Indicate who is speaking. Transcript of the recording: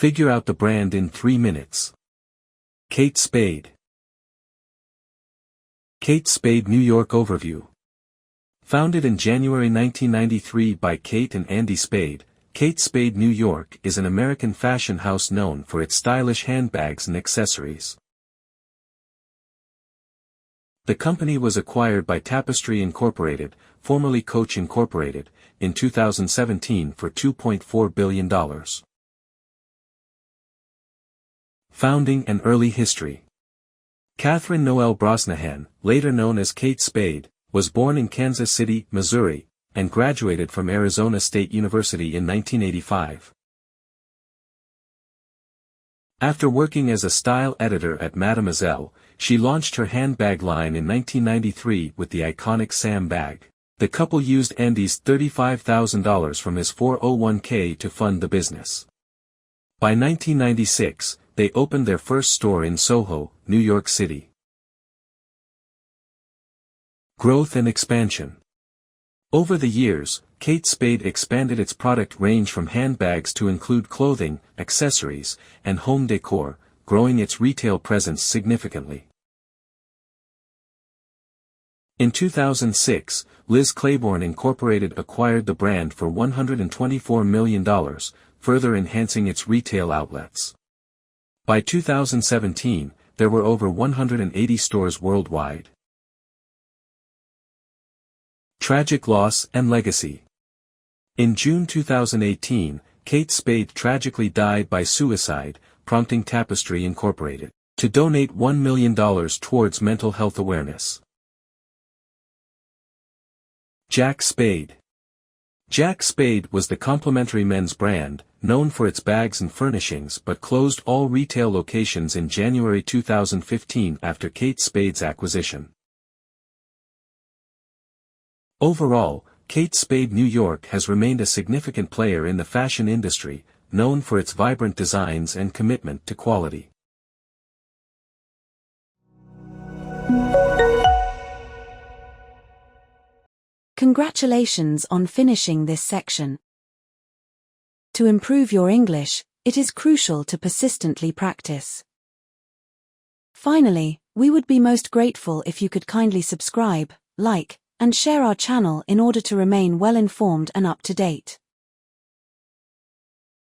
Speaker 1: Figure out the brand in 3 minutes. Kate Spade. Kate Spade New York Overview. Founded in January 1993 by Kate and Andy Spade, Kate Spade New York is an American fashion house known for its stylish handbags and accessories. The company was acquired by Tapestry Incorporated, formerly Coach Incorporated, in 2017 for $2.4 billion. Founding and early history. Catherine Noel Brosnahan, later known as Kate Spade, was born in Kansas City, Missouri, and graduated from Arizona State University in 1985. After working as a style editor at Mademoiselle, she launched her handbag line in 1993 with the iconic Sam bag. The couple used Andy's $35,000 from his 401k to fund the business. By 1996, they opened their first store in Soho, New York City. Growth and expansion. Over the years, Kate Spade expanded its product range from handbags to include clothing, accessories, and home decor, growing its retail presence significantly. In 2006, Liz Claiborne Incorporated acquired the brand for $124 million, further enhancing its retail outlets. By 2017, there were over 180 stores worldwide. Tragic loss and legacy. In June 2018, Kate Spade tragically died by suicide, prompting Tapestry Incorporated to donate $1 million towards mental health awareness. Jack Spade. Jack Spade was the complimentary men's brand, known for its bags and furnishings but closed all retail locations in January 2015 after Kate Spade's acquisition. Overall, Kate Spade New York has remained a significant player in the fashion industry, known for its vibrant designs and commitment to quality.
Speaker 2: Congratulations on finishing this section. To improve your English, it is crucial to persistently practice. Finally, we would be most grateful if you could kindly subscribe, like, and share our channel in order to remain well informed and up to date.